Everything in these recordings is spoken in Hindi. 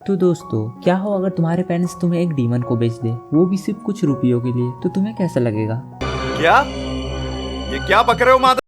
तो दोस्तों, क्या हो अगर तुम्हारे पेरेंट्स तुम्हें एक डीमन को बेच दे, वो भी सिर्फ कुछ रुपयों के लिए, तो तुम्हें कैसा लगेगा? क्या? ये क्या बक रहे हो माता?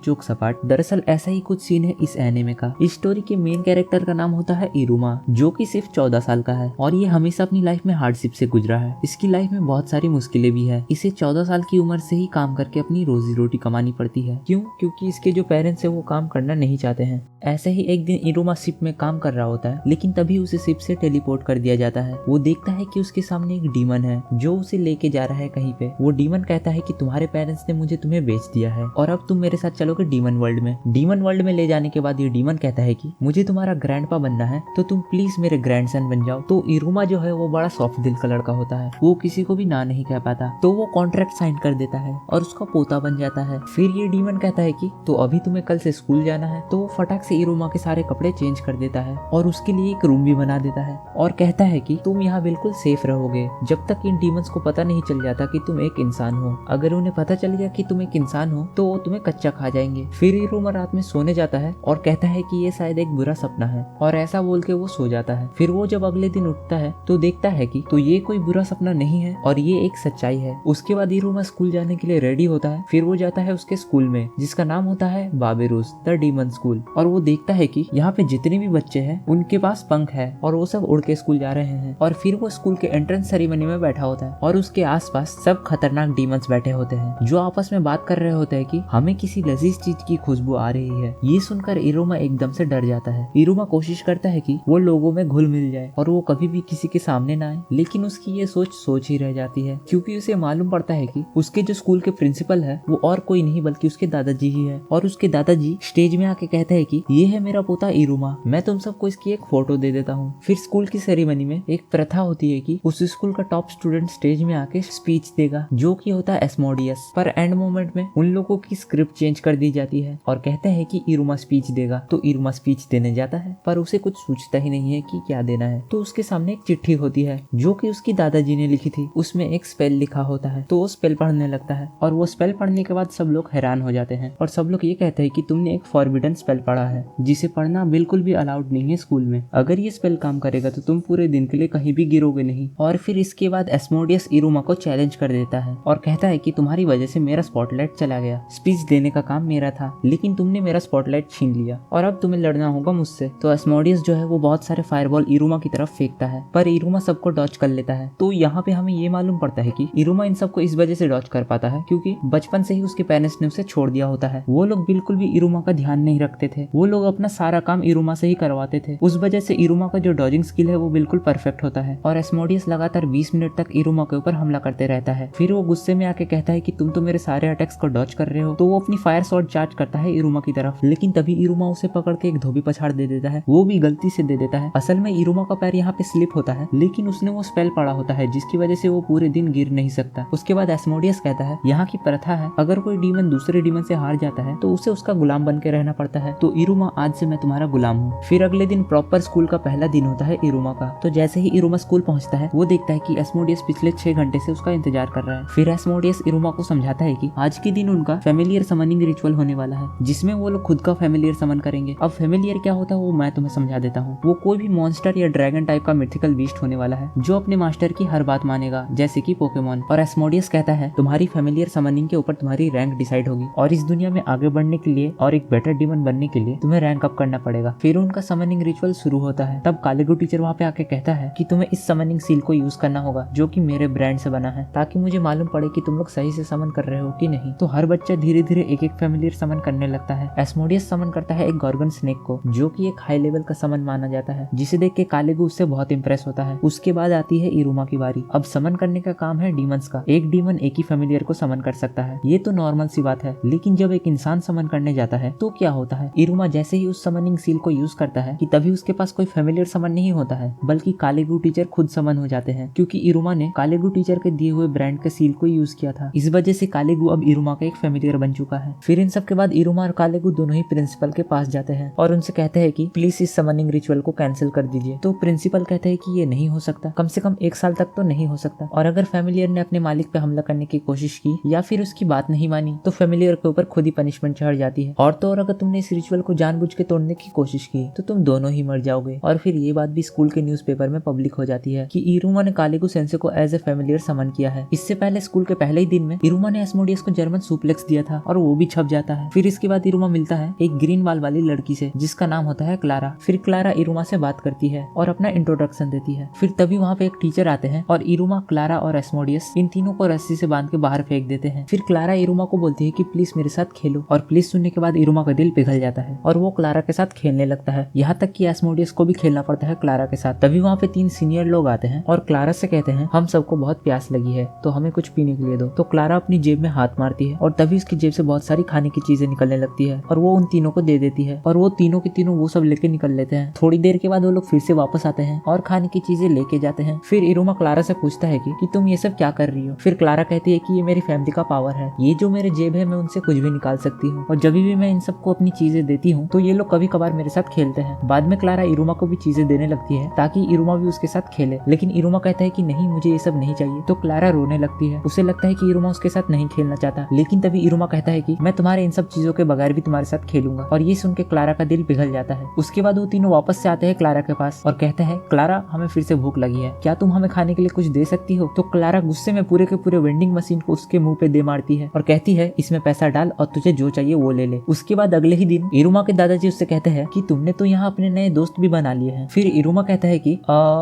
जोक सपाट। दरअसल ऐसा ही कुछ सीन है इस एनिमे का। इस स्टोरी के मेन कैरेक्टर का नाम होता है इरुमा, जो कि सिर्फ 14 साल का है और ये हमेशा अपनी लाइफ में हार्डशिप से गुजरा है। इसकी लाइफ में बहुत सारी मुश्किलें भी है। इसे 14 साल की उम्र से ही काम करके अपनी रोजी रोटी कमानी पड़ती है। क्यों? क्योंकि इसके जो पेरेंट्स है वो काम करना नहीं चाहते हैं। ऐसे ही एक दिन इरुमा शिप में काम कर रहा होता है, लेकिन तभी उसे शिप से टेलीपोर्ट कर दिया जाता है। वो देखता है कि उसके सामने एक डीमन है जो उसे लेके जा रहा है कहीं पे। वो डीमन कहता है कि तुम्हारे पेरेंट्स ने मुझे तुम्हें बेच दिया है और अब तुम मेरे साथ चलोगे डीमन वर्ल्ड में। डीमन वर्ल्ड में ले जाने के बाद ये डीमन कहता है कि मुझे तुम्हारा ग्रैंडपा बनना है, तो तुम प्लीज मेरे ग्रैंडसन बन जाओ। तो इरुमा जो है वो बड़ा सॉफ्ट दिल का लड़का होता है, वो किसी को भी ना नहीं कह पाता, तो वो कॉन्ट्रैक्ट साइन कर देता है और उसका पोता बन जाता है। फिर ये डीमन कहता है कि तो अभी तुम्हें कल से स्कूल जाना है। तो वो फटाक से इरुमा के सारे कपड़े चेंज कर देता है और उसके लिए एक रूम भी बना देता है और कहता है कि तुम यहाँ बिल्कुल सेफ रहोगे जब तक इन डीमंस को पता नहीं चल जाता कि तुम एक इंसान हो। अगर उन्हें पता चल गया कि तुम एक इंसान हो तो वो तुम्हें कच्चा खा जाएंगे। फिर इरुमा रात में सोने जाता है और कहता है कि ये शायद एक बुरा सपना है, और ऐसा बोल के वो सो जाता है। फिर वो जब अगले दिन उठता है तो देखता है कि तो ये कोई बुरा सपना नहीं है और ये एक सच्चाई है। उसके बाद इरुमा स्कूल जाने के लिए रेडी होता है। फिर वो जाता है उसके स्कूल में जिसका नाम होता है बाबेरुस द डीमन स्कूल, और वो देखता है कि यहाँ पे जितने भी बच्चे हैं उनके पास पंख है और वो सब उड़ के स्कूल जा रहे हैं। और फिर वो स्कूल के एंट्रेंस सेरेमनी में बैठा होता है और उसके आसपास सब खतरनाक डीमंस बैठे होते हैं जो आपस में बात कर रहे होते हैं कि हमें किसी लजीज चीज की खुशबू आ रही है। ये सुनकर इरुमा एकदम से डर जाता है। इरुमा कोशिश करता है कि वो लोगों में घुल मिल जाए और वो कभी भी किसी के सामने ना आए, लेकिन उसकी ये सोच ही रह जाती है, क्योंकि उसे मालूम पड़ता है कि उसके जो स्कूल के प्रिंसिपल है वो और कोई नहीं बल्कि उसके दादाजी ही है। और उसके दादाजी स्टेज में आके कहते हैं कि ये है मेरा पोता इरुमा, मैं तुम सबको इसकी एक फोटो दे देता हूँ। फिर स्कूल की सेरेमनी में एक प्रथा होती है कि उस स्कूल का टॉप स्टूडेंट स्टेज में आके स्पीच देगा, जो कि होता है एस्मोडियस। पर एंड मोमेंट में उन लोगों की स्क्रिप्ट चेंज कर दी जाती है और कहते हैं कि इरुमा स्पीच देगा। तो इरुमा स्पीच देने जाता है पर उसे कुछ सोचता ही नहीं है कि क्या देना है। तो उसके सामने एक चिट्ठी होती है जो कि उसकी दादाजी ने लिखी थी। उसमें एक स्पेल लिखा होता है, तो वो स्पेल पढ़ने लगता है और वो स्पेल पढ़ने के बाद सब लोग हैरान हो जाते हैं और सब लोग ये कहते हैं कि तुमने एक फॉरबिडन स्पेल पढ़ा है जिसे पढ़ना बिल्कुल भी अलाउड नहीं है स्कूल में। अगर ये स्पेल काम करेगा तो तुम पूरे दिन के लिए कहीं भी गिरोगे नहीं। और फिर इसके बाद एस्मोडियस इरुमा को चैलेंज कर देता है और कहता है कि तुम्हारी वजह से मेरा स्पॉटलाइट चला गया। स्पीच देने का काम मेरा था लेकिन तुमने मेरा स्पॉटलाइट छीन लिया और अब तुम्हें लड़ना होगा मुझसे। तो एस्मोडियस जो है वो बहुत सारे फायरबॉल इरुमा की तरफ फेंकता है पर इरुमा सबको डॉच कर लेता है। तो यहाँ पे हमें ये मालूम पड़ता है कि इरुमा इन सबको इस वजह से डॉच कर पाता है क्योंकि बचपन से ही उसके पेरेंट्स ने उसे छोड़ दिया होता है। वो लोग बिल्कुल भी इरुमा का ध्यान नहीं रखते थे, वो लोग अपना सारा काम इरुमा से ही करवाते थे। उस वजह से इरुमा का जो डॉजिंग स्किल है वो बिल्कुल परफेक्ट होता है और एस्मोडियस लगातार 20 मिनट तक इरुमा के ऊपर हमला करते रहता है। फिर वो गुस्से में आके कहता है कि तुम तो मेरे सारे अटैक्स को डॉच कर रहे हो। तो वो अपनी फायर शॉट चार्ज करता है इरुमा की तरफ, लेकिन तभी इरुमा उसे पकड़ के एक धोबी पछाड़ दे देता है। वो भी गलती से दे देता है। असल में इरुमा का पैर यहाँ पे स्लिप होता है, लेकिन उसने वो स्पेल पढ़ा होता है जिसकी वजह से वो पूरे दिन गिर नहीं सकता। उसके बाद एस्मोडियस कहता है यहाँ की प्रथा है, अगर कोई डीमन दूसरे डीमन से हार जाता है तो उसे उसका गुलाम बन के रहना पड़ता है। तो इरुमा आज से मैं तुम्हारा गुलाम हूँ। फिर अगले दिन प्रॉपर स्कूल का पहला दिन होता है इरुमा का। तो जैसे ही इरुमा स्कूल पहुंचता है वो देखता है कि एस्मोडियस पिछले 6 घंटे से उसका इंतजार कर रहा है। फिर एस्मोडियस इरुमा को समझाता है कि आज के दिन उनका फैमिलियर समनिंग रिचुअल होने वाला है जिसमें वो लोग खुद का फैमिलियर समन करेंगे। अब फैमिलियर क्या होता है वो मैं तुम्हें समझा देता हूँ। वो कोई भी मॉन्स्टर या ड्रैगन टाइप का मिथिकल बीस्ट होने वाला है जो अपने मास्टर की हर बात मानेगा, जैसे कि पोकेमॉन। और एस्मोडियस कहता है तुम्हारी फैमिलियर समनिंग के ऊपर तुम्हारी रैंक डिसाइड होगी और इस दुनिया में आगे बढ़ने के लिए और एक बेटर डीमन बनने के लिए तुम्हें रैंक अप करना पड़ेगा। फिर उनका समनिंग रिचुअल शुरू होता है। तब कालेगू टीचर वहाँ पे आके कहता है कि तुम्हें इस समनिंग सील को यूज करना होगा जो कि मेरे ब्रांड से बना है, ताकि मुझे मालूम पड़े कि तुम लोग सही से समन कर रहे हो कि नहीं। तो हर बच्चा धीरे धीरे एक एक फैमिलियर समन करने लगता है। एस्मोडियस समन करता है एक गॉर्गन स्नेक को जो कि एक हाई लेवल का समन माना जाता है, जिसे देख के कालेगू उससे बहुत इंप्रेस होता है। उसके बाद आती है इरुमा की बारी। अब समन करने का काम है डीमंस का। एक डीमन एक ही फैमिलियर को समन कर सकता है, ये तो नॉर्मल सी बात है, लेकिन जब एक इंसान समन करने जाता है तो क्या होता है। इरुमा जैसे ही उस समनिंग सील को यूज करता है कि तभी उसके पास कोई फैमिलियर समन नहीं होता है बल्कि कालेगू टीचर खुद समन हो जाते हैं, क्योंकि इरुमा ने कालेगू टीचर के दिए हुए ब्रांड के सील को यूज किया था। इस वजह से कालेगू अब इरुमा का एक फैमिलियर बन चुका चुका है। फिर इन सब के बाद इरुमा और कालेगु दोनों ही प्रिंसिपल के पास जाते हैं और उनसे कहते हैं कि प्लीज इस समनिंग रिचुअल को कैंसिल कर दीजिए। तो प्रिंसिपल कहते हैं कि ये नहीं हो सकता, कम से कम 1 साल तक तो नहीं हो सकता, और अगर फैमिलियर ने अपने मालिक पे हमला करने की कोशिश की या फिर उसकी बात नहीं मानी तो फैमिलियर के ऊपर खुद ही पनिशमेंट चढ़ जाती है, और तो और अगर तुमने इस रिचुअल को जानबूझ के तोड़ने की कोशिश की तो तुम दोनों ही मर जाओगे। और फिर ये बात भी स्कूल के न्यूज़पेपर में पब्लिक हो जाती है कि इरुमा ने कालेगु सेंसे को एज ए फैमिलियर समन किया है। इससे पहले स्कूल के पहले ही दिन में इरुमा ने एस्मोडियस को जर्मन सुप्लेक्स दिया था और वो भी छप जाता है। फिर इसके बाद इरुमा मिलता है एक ग्रीन बाल वाली लड़की से जिसका नाम होता है क्लारा। फिर क्लारा इरुमा से बात करती है और अपना इंट्रोडक्शन देती है। फिर तभी वहाँ पे एक टीचर आते हैं और इरुमा, क्लारा और एस्मोडियस इन तीनों को रस्सी से बांध के बाहर फेंक देते हैं। फिर क्लारा इरुमा को बोलती है कि प्लीज मेरे साथ खेलो, और प्लीज सुनने के बाद इरुमा का दिल पिघल जाता है और वो क्लारा के साथ खेलने लगता है। यहाँ तक कि एस्मोडियस को भी खेलना पड़ता है क्लारा के साथ। तभी वहाँ पे 3 सीनियर लोग आते हैं और क्लारा से कहते हैं हम सबको बहुत प्यास लगी है तो हमें कुछ पीने के लिए दो। तो क्लारा अपनी जेब में हाथ मारती है और तभी उसकी जेब से बहुत सारी खाने की चीजें निकलने लगती है और वो उन तीनों को दे देती है और वो तीनों के तीनों वो सब लेके निकल लेते हैं। थोड़ी देर के बाद वो लोग फिर से वापस आते हैं और खाने की चीजें लेके जाते हैं। फिर इरुमा क्लारा से पूछता है कि तुम ये सब क्या कर रही हो। फिर क्लारा कहती है कि ये मेरी फैमिली का पावर है, ये जो मेरे जेब है मैं उनसे कुछ भी निकाल सकती हूँ, और जब भी मैं इन सबको अपनी चीजें देती हूँ तो ये लोग कभी कभार मेरे साथ खेलते हैं। बाद में क्लारा इरुमा को भी चीजें देने लगती है ताकि इरुमा भी उसके साथ खेले, लेकिन इरुमा कहता है कि नहीं मुझे ये सब नहीं चाहिए। तो क्लारा रोने लगती है, उसे लगता है कि इरुमा उसके साथ नहीं खेलना चाहता, लेकिन तभी इरुमा कहता है कि मैं तुम्हारे इन सब चीजों के बगैर भी तुम्हारे साथ खेलूंगा, और ये सुन के क्लारा का दिल पिघल जाता है। उसके बाद वो तीनों वापस से आते हैं क्लारा के पास और कहते हैं क्लारा हमें फिर से भूख लगी है, क्या तुम हमें खाने के लिए कुछ दे सकती हो। तो क्लारा गुस्से में पूरे के पूरे वेंडिंग मशीन को उसके मुंह पे दे मारती है और कहती है इसमें पैसा डाल और तुझे जो चाहिए वो ले ले। उसके बाद अगले ही दिन इरुमा के दादाजी उससे कहते हैं कि तुमने तो यहाँ अपने नए दोस्त भी बना लिए हैं। फिर इरुमा कहता है कि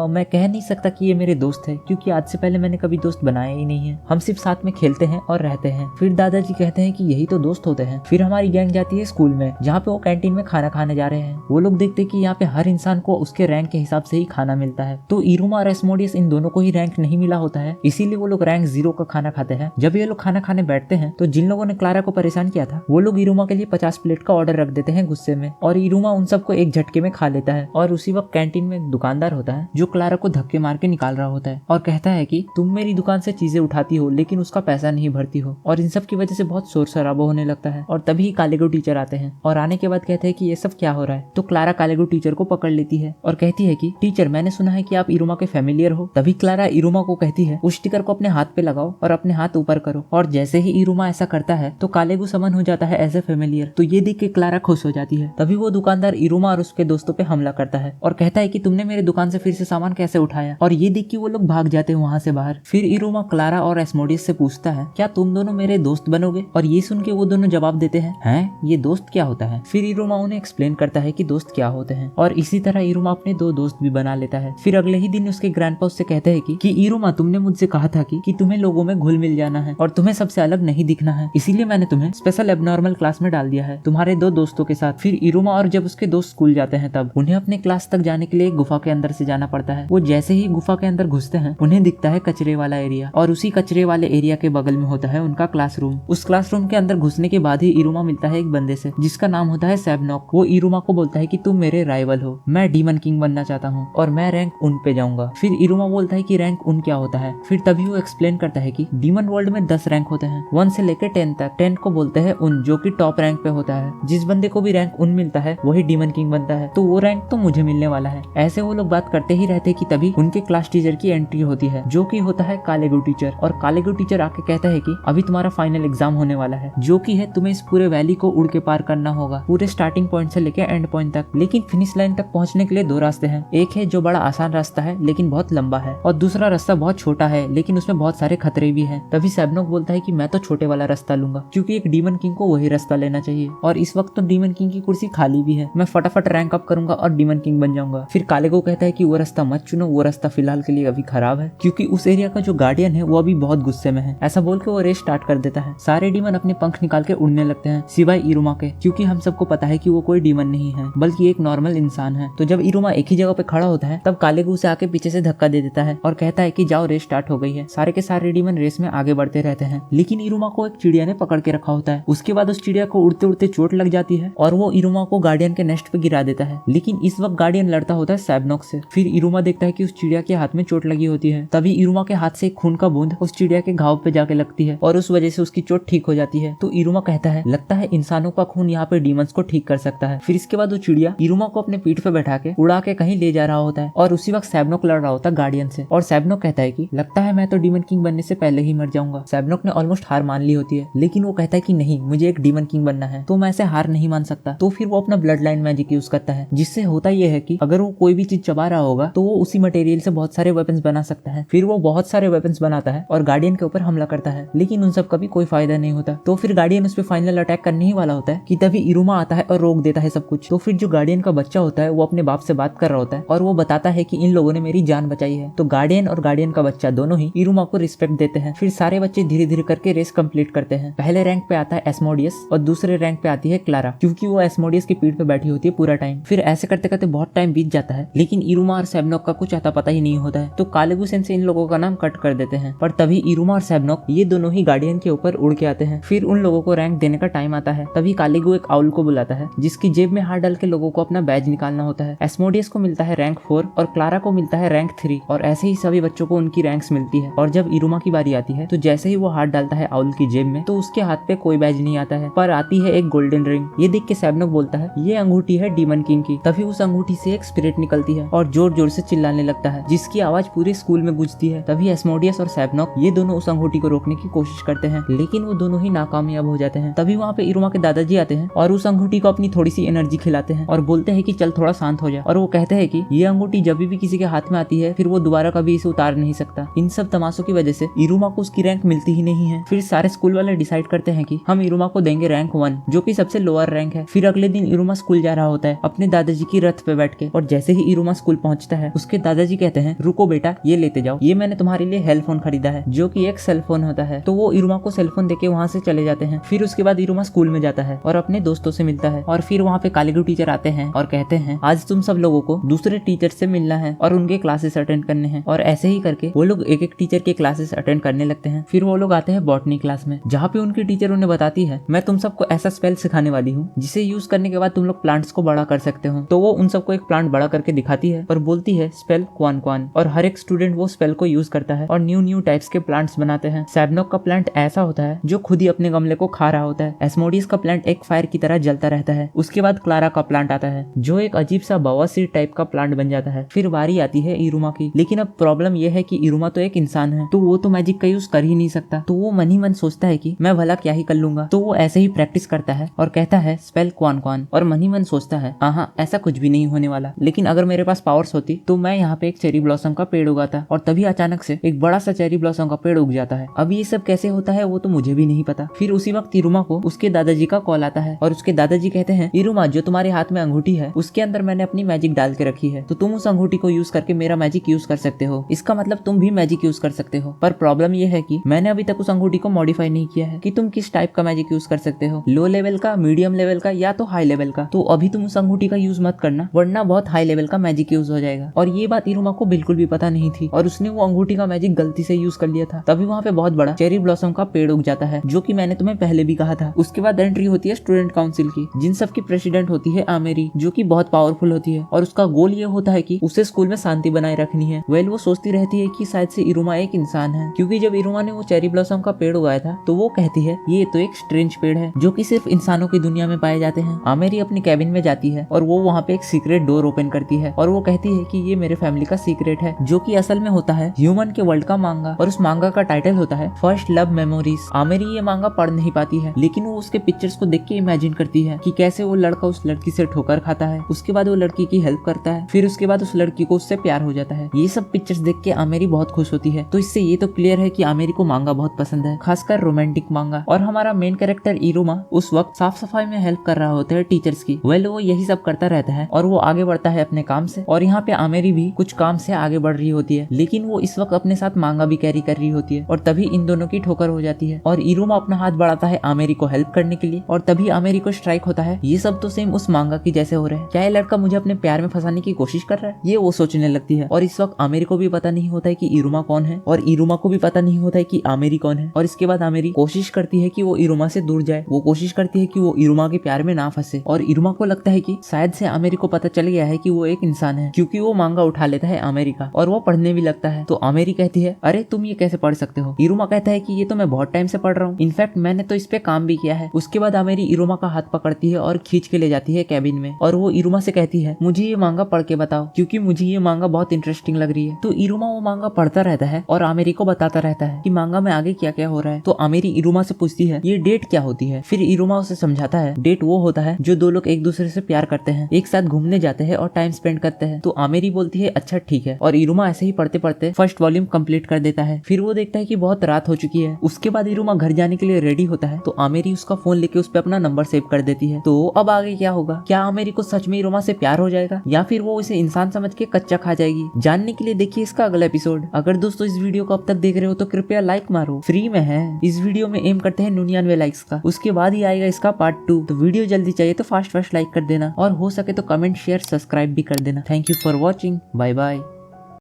मैं कह नहीं सकता कि ये मेरे दोस्त है, क्योंकि आज से पहले मैंने कभी दोस्त बनाया ही नहीं है, हम सिर्फ साथ में खेलते हैं और रहते हैं। फिर दादाजी कहते हैं कि यही तो दोस्त होते हैं। फिर हमारी गैंग जाती है स्कूल में जहाँ पे वो कैंटीन में खाना खाने जा रहे हैं। वो लोग देखते हैं कि यहाँ पे हर इंसान को उसके रैंक के हिसाब से ही खाना मिलता है। तो इरुमा और एस्मोडियस इन दोनों को ही रैंक नहीं मिला होता है, इसीलिए वो लोग रैंक 0 का खाना खाते हैं। जब ये लोग खाना खाने बैठते हैं तो जिन लोगों ने क्लारा को परेशान किया था वो लोग इरुमा के लिए 50 प्लेट का ऑर्डर रख देते हैं गुस्से में, और इरुमा उन सबको एक झटके में खा लेता है। और उसी वक्त कैंटीन में एक दुकानदार होता है जो क्लारा को धक्के मार के निकाल रहा होता है और कहता है कि तुम मेरी दुकान से चीजें उठाती हो लेकिन उसका पैसा नहीं भरती हो, और इन सब की वजह से बहुत शोर शराबा होने लगता है। और तभी कालेगो टीचर आते हैं और आने के बाद कहते हैं कि ये सब क्या हो रहा है। तो क्लारा कालेगो टीचर को पकड़ लेती है और कहती है कि टीचर मैंने सुना है कि आप इरुमा के फैमिलियर हो। तभी क्लारा इरुमा को कहती है उस स्टिकर को अपने हाथ पे लगाओ और अपने हाथ ऊपर करो, और जैसे ही इरुमा ऐसा करता है तो कालेगो समन हो जाता है एज ए फैमिलियर। तो ये देख के क्लारा खुश हो जाती है। तभी वो दुकानदार इरुमा और उसके दोस्तों पे हमला करता है और कहता है कि तुमने मेरे दुकान से फिर से सामान कैसे उठाया, और ये देख के वो लोग भाग जाते हैं वहाँ से बाहर। फिर इरुमा क्लारा और एस्मोडियस से पूछता है क्या तुम दोनों मेरे दोस्त बनोगे, और ये सुन के वो दोनों जवाब देते हैं ये दोस्त क्या होता है। फिर इरुमा उन्हें एक्सप्लेन करता है कि दोस्त क्या होते हैं, और इसी तरह इरुमा अपने 2 दोस्त भी बना लेता है। फिर अगले ही दिन उसके ग्रैंडपा उससे कहते हैं कि इरुमा तुमने मुझसे कहा था कि तुम्हें लोगों में घुल मिल जाना है और तुम्हें सबसे अलग नहीं दिखना है, इसीलिए मैंने तुम्हें स्पेशल एबनॉर्मल क्लास में डाल दिया है तुम्हारे 2 दोस्तों के साथ। फिर इरुमा और जब उसके दोस्त स्कूल जाते हैं तब उन्हें अपने क्लास तक जाने के लिए एक गुफा के अंदर से जाना पड़ता है। वो जैसे ही गुफा के अंदर घुसते हैं उन्हें दिखता है कचरे वाला एरिया, और उसी कचरे वाले एरिया के बगल में होता है उनका क्लासरूम। उस क्लासरूम के अंदर घुसने के बाद ही इरुमा मिलता है एक बंदे से जिसका नाम होता है सैबनॉक। वो इरुमा को बोलता है कि तुम मेरे राइवल हो, मैं डीमन किंग बनना चाहता हूँ और मैं रैंक उन पे जाऊंगा। फिर इरुमा बोलता है कि रैंक उन क्या होता है। फिर तभी वो एक्सप्लेन करता है कि डीमन वर्ल्ड में 10 रैंक होते हैं, 1 से लेकर 10 तक। 10 को बोलते हैं उन, जो कि टॉप रैंक पे होता है। जिस बंदे को भी रैंक उन मिलता है वही डीमन किंग बनता है, तो वो रैंक तो मुझे मिलने वाला है। ऐसे वो लोग बात करते ही रहते कि तभी उनके क्लास टीचर की एंट्री होती है जो कि होता है कालेगो टीचर। और कालेगो टीचर आके कहता है कि अभी तुम्हारा फाइनल एग्जाम होने वाला है, जो कि है तुम्हें इस पूरे वैली को उड़ के पार करना होगा, पूरे स्टार्टिंग पॉइंट से लेकर एंड पॉइंट तक। लेकिन फिनिश लाइन तक पहुंचने के लिए 2 रास्ते हैं, एक है जो बड़ा आसान रास्ता है लेकिन बहुत लंबा है, और दूसरा रास्ता बहुत छोटा है लेकिन उसमें बहुत सारे खतरे भी हैं। तभी सैबनॉक बोलता है कि मैं तो छोटे वाला रास्ता लूंगा, क्योंकि एक डीमन किंग को वही रास्ता लेना चाहिए, और इस वक्त तो डीमन किंग की कुर्सी खाली भी है, मैं फटाफट रैंक अप करूंगा और डीमन किंग बन जाऊंगा। फिर कालेगो कहता है कि वो रास्ता मत चुनो, वो रास्ता फिलहाल के लिए अभी खराब है, क्योंकि उस एरिया का जो गार्डियन है वो अभी बहुत गुस्से में है। ऐसा बोल के वो रेस स्टार्ट कर देता है। सारे डीमन अपने पंख निकाल के उड़ने लगते हैं सिवाय इरुमा के, क्योंकि हम सबको पता है कि वो कोई डीमन नहीं है बल्कि एक नॉर्मल इंसान है। तो जब इरुमा एक ही जगह पे खड़ा होता है तब कालेगो उसे आके पीछे से धक्का दे देता है और कहता है कि जाओ रेस स्टार्ट हो गई है। सारे के सारे डीमन रेस में आगे बढ़ते रहते हैं, लेकिन इरुमा को एक चिड़िया ने पकड़ के रखा होता है। उसके बाद उस चिड़िया को उड़ते उड़ते चोट लग जाती है और वो इरुमा को गार्डियन के नेस्ट पे गिरा देता है, लेकिन इस वक्त गार्डियन लड़ता होता है सैबनॉक से। फिर इरुमा देखता है कि उस चिड़िया के हाथ में चोट लगी होती है। तभी इरुमा के हाथ से एक खून का बूंद उस चिड़िया के घाव पे जाके लगती है और उस वजह से उसकी चोट ठीक हो जाती है। तो इरुमा कहता है लगता है इंसानों का खून यहाँ पे डीमंस को ठीक कर सकता है। फिर इसके बाद वो चिड़िया इरुमा को अपने पीठ पे बैठा के उड़ा के कहीं ले जा रहा होता है और उसी वक्त सैबनोक लड़ रहा होता है गार्डियन से और सैबनोक कहता है कि लगता है मैं तो डीमन किंग बनने से पहले ही मर जाऊंगा। सैबनोक ने ऑलमोस्ट हार मान ली होती है, लेकिन वो कहता है कि नहीं, मुझे एक डीमन किंग बनना है, तो मैं ऐसे हार नहीं मान सकता। तो फिर वो अपना ब्लड लाइन मैजिक यूज करता है, जिससे होता यह है कि अगर वो कोई भी चीज चबा रहा होगा तो वो उसी मटेरियल से बहुत सारे वेपन्स बना सकता है। फिर वो बहुत सारे वेपन्स बनाता है और गार्डियन के ऊपर हमला करता है, लेकिन उन सब का भी कोई फायदा नहीं होता। तो फिर गार्डियन उस पर फाइनल अटैक करने ही वाला होता है कि तभी इरुमा आता है और रोक देता है सब कुछ। तो फिर जो गार्डियन का बच्चा होता है वो अपने बाप से बात कर रहा होता है और वो बताता है कि इन लोगों ने मेरी जान बचाई है। तो गार्डियन और गार्डियन का बच्चा दोनों ही इरुमा को रिस्पेक्ट देते हैं। फिर सारे बच्चे धीरे धीरे करके रेस कंप्लीट करते हैं। पहले रैंक पे आता है एस्मोडियस और दूसरे रैंक पे आती है क्लारा, क्योंकि वो एस्मोडियस की पीठ पे बैठी होती है पूरा टाइम। फिर ऐसे करते करते बहुत टाइम बीत जाता है, लेकिन इरुमा और सैबनोक का कुछ आता पता ही नहीं होता है। तो कालेगू सेंसे इन लोगों का नाम कट कर देते हैं, पर तभी इरुमा और सैबनोक ये दोनों ही गार्डियन के ऊपर उड़ के आते हैं। फिर उन लोगों को रैंक देने का टाइम आता है। तभी कालेगू एक आउल को बुलाता है, जिसकी जेब में हाथ डाल के लोगों को अपना बैज निकालना होता है। एस्मोडियस को मिलता है रैंक 4 और क्लारा को मिलता है रैंक 3 और ऐसे ही सभी बच्चों को उनकी रैंक्स मिलती है। और जब इरुमा की बारी आती है तो जैसे ही वो हाथ डालता है आउल की जेब में तो उसके हाथ पे कोई बैज नहीं आता है, पर आती है एक गोल्डन रिंग। ये देख के सैबनोक बोलता है ये अंगूठी है डीमन किंग की। तभी उस अंगूठी से एक स्पिरिट निकलती है और जोर जोर से चिल्लाने लगता है, जिसकी आवाज पूरे स्कूल में गूंजती है। तभी एस्मोडियस और सैबनोक ये दोनों उस अंगूठी को रोकने की कोशिश करते हैं, लेकिन वो दोनों ही नाकामयाब हो जाते हैं। तभी वहाँ पे इरुमा के दादाजी आते हैं और उस अंगूठी को अपनी थोड़ी सी एनर्जी खिलाते हैं और बोलते हैं कि चल थोड़ा शांत हो जाए। और वो कहते हैं कि ये अंगूठी जब भी किसी के हाथ में आती है फिर वो दोबारा कभी इसे उतार नहीं सकता। इन सब तमाशों की वजह से इरुमा को उसकी रैंक मिलती ही नहीं है। फिर सारे स्कूल वाले डिसाइड करते हैं कि हम इरुमा को देंगे रैंक 1, जो कि सबसे लोअर रैंक है। फिर अगले दिन इरुमा स्कूल जा रहा होता है अपने दादाजी की रथ पे बैठ के, और जैसे ही इरुमा स्कूल पहुंचता है उसके दादाजी कहते हैं रुको बेटा, ये लेते जाओ, ये मैंने तुम्हारे लिए हेल्प फोन खरीदा है, जो कि एक सेल फोन होता है। तो वो इरुमा को सेल फोन देके वहाँ से चले जाते हैं। फिर उसके बाद इरुमा स्कूल में जाता है और अपने दोस्तों से मिलता है, और फिर वहाँ पे कालेगू टीचर आते हैं और कहते हैं आज तुम सब लोगों को दूसरे टीचर से मिलना है और उनके क्लासेस अटेंड करने हैं। और ऐसे ही करके वो लोग एक एक टीचर के क्लासेस अटेंड करने लगते हैं। फिर वो लोग आते हैं बॉटनी क्लास में, जहाँ पे उनकी टीचर उन्हें बताती है मैं तुम सबको ऐसा स्पेल सिखाने वाली हूँ जिसे यूज करने के बाद तुम लोग प्लांट्स को बड़ा कर सकते हो। तो वो उन सबको एक प्लांट बड़ा करके दिखाती है और बोलती है स्पेल क्वान क्वान, और हर एक स्टूडेंट वो स्पेल को यूज करता है और न्यू न्यू टाइप्स के प्लांट्स बनाते हैं। सैबनोक का प्लांट ऐसा होता है जो खुद ही अपने गमले को खा रहा होता है। एस्मोडियस का प्लांट एक फायर की तरह जलता रहता है। उसके बाद क्लारा का प्लांट आता है जो एक अजीब सा बवासीर टाइप का प्लांट बन जाता है। फिर बारी आती है इरुमा की, लेकिन अब प्रॉब्लम यह है कि इरुमा तो एक इंसान है, तो वो तो मैजिक का यूज कर ही नहीं सकता। तो वो मन ही मन सोचता है कि मैं भला क्या ही कर लूंगा। तो वो ऐसे ही प्रैक्टिस करता है और कहता है स्पेल क्वान क्वान, और मन ही मन सोचता है हाँ ऐसा कुछ भी नहीं होने वाला, लेकिन अगर मेरे पास पावर्स होती तो मैं यहाँ पे एक चेरी ब्लॉसम का पेड़ उगाता। और तभी अचानक से एक बड़ा सा चेरी ब्लॉसम का पेड़ उग जाता है। अब ये सब कैसे होता है वो तो मुझे भी नहीं पता। फिर उसी वक्त इरुमा को उसके दादाजी का कॉल आता है और उसके दादाजी कहते हैं इरुमा, जो तुम्हारे हाथ में अंगूठी है उसके अंदर मैंने अपनी मैजिक डाल के रखी है, तो तुम उस अंगूठी को यूज करके मेरा मैजिक यूज कर सकते हो। इसका मतलब तुम भी मैजिक यूज कर सकते हो। पर प्रॉब्लम ये है कि मैंने अभी तक उस अंगूठी को मॉडिफाई नहीं किया है कि तुम किस टाइप का मैजिक यूज कर सकते हो, लो लेवल का, मीडियम लेवल का या तो हाई लेवल का। तो अभी तुम उस अंगूठी का यूज मत करना, वरना बहुत हाई लेवल का मैजिक यूज हो जाएगा। और ये बात इरुमा को बिल्कुल भी पता नहीं थी और उसने वो अंगूठी का मैजिक गलती से यूज कर लिया था। तभी वहाँ पे बहुत बड़ा चेरी ब्लॉसम का पेड़ उग जाता है, जो कि मैंने तुम्हें पहले भी कहा था। उसके बाद एंट्री होती है स्टूडेंट काउंसिल की, जिन सब की प्रेसिडेंट होती है आमेरी, जो कि बहुत पावरफुल होती है और उसका गोल ये होता है कि उसे स्कूल में शांति बनाए रखनी है। वेल वो सोचती रहती है कि शायद से इरुमा एक इंसान है, क्योंकि जब इरुमा ने वो चेरी ब्लॉसम का पेड़ उगाया था तो वो कहती है ये तो एक स्ट्रेंज पेड़ है जो कि सिर्फ इंसानों की दुनिया में पाए जाते हैं। आमेरी अपनी कैबिन में जाती है और वो वहाँ पे एक सीक्रेट डोर ओपन करती है और वो कहती है कि ये मेरे फैमिली का सीक्रेट है, जो कि असल में होता है ह्यूमन के वर्ल्ड का मांगा, और उस मांगा का टाइटल होता है फर्स्ट लव मेमोरीज। आमेरी ये मांगा पढ़ नहीं पाती है, लेकिन वो उसके पिक्चर्स को देख के इमेजिन करती है कि कैसे वो लड़का उस लड़की से ठोकर खाता है, उसके बाद वो लड़की की हेल्प करता है, फिर उसके बाद उस लड़की को उससे प्यार हो जाता है। ये सब पिक्चर्स देख के आमेरी बहुत खुश होती है। तो इससे ये तो क्लियर है कि आमेरी को मांगा बहुत पसंद है, खासकर रोमांटिक मांगा। और हमारा मेन कैरेक्टर इरुमा उस वक्त साफ सफाई में हेल्प कर रहा होता है टीचर्स की। वेल वो यही सब करता रहता है और वो आगे बढ़ता है अपने काम से, और यहाँ पे आमेरी भी कुछ काम से आगे बढ़ रही होती है, लेकिन वो इस वक्त अपने साथ मांगा भी कैरी कर रही होती है। और तभी इन दोनों की ठोकर हो जाती है और इरुमा अपना हाथ बढ़ाता है आमेरी को हेल्प करने के लिए, और तभी आमेरी को स्ट्राइक होता है ये सब तो सेम उस मांगा की जैसे हो रहा है, क्या ये लड़का मुझे अपने प्यार में फंसाने की कोशिश कर रहा है, ये वो सोचने लगती है। और इस वक्त आमेरी को भी पता नहीं होता है कि इरुमा कौन है, और इरुमा को भी पता नहीं होता है कि आमेरी कौन है। और इसके बाद आमेरी कोशिश करती है कि वो इरुमा से दूर जाए, वो कोशिश करती है कि वो इरुमा के प्यार में ना फंसे। और इरुमा को लगता है कि शायद से आमेरी को पता चल गया है कि वो एक इंसान है, क्योंकि वो मांगा उठा लेता है आमेरी का और वो पढ़ने भी लगता है। तो आमेरी कहती है अरे तुम ये कैसे पढ़ सकते हो। इरुमा कहता है कि ये तो मैं बहुत टाइम से पढ़ रहा हूँ, इनफैक्ट मैंने मैंने तो इस पे काम भी किया है। उसके बाद आमेरी इरुमा का हाथ पकड़ती है और खींच के ले जाती है कैबिन में, और वो इरुमा से कहती है मुझे ये मांगा पढ़ के बताओ, क्योंकि मुझे ये मांगा बहुत इंटरेस्टिंग लग रही है। तो इरुमा वो मांगा पढ़ता रहता है और आमेरी को बताता रहता है कि मांगा में आगे क्या क्या हो रहा है। तो आमेरी इरुमा से पूछती है ये डेट क्या होती है। फिर इरुमा उसे समझाता है डेट वो होता है जो दो लोग एक दूसरे से प्यार करते हैं, एक साथ घूमने जाते हैं और टाइम स्पेंड करते हैं। तो आमेरी बोलती है अच्छा ठीक है, और इरुमा ऐसे ही पढ़ते पढ़ते फर्स्ट वॉल्यूम कंप्लीट कर देता है। फिर वो देखता है कि बहुत रात हो चुकी है। उसके बाद इरुमा घर जाने के लिए रेडी होता है, तो आमेरी उसका फोन लेके उस पे अपना नंबर सेव कर देती है। तो अब आगे क्या होगा? क्या आमेरी को सच में इरुमा से प्यार हो जाएगा या फिर वो उसे इंसान समझ के कच्चा खा जाएगी? जानने के लिए देखिए इसका अगला एपिसोड। अगर दोस्तों इस वीडियो को अब तक देख रहे हो तो कृपया लाइक मारो, फ्री में है। इस वीडियो में एम करते हैं 99 लाइक्स का, उसके बाद ही आएगा इसका पार्ट 2। तो वीडियो जल्दी चाहिए तो फास्ट लाइक कर देना, और हो सके तो कमेंट शेयर सब्सक्राइब भी कर देना। Thank you for watching, bye bye.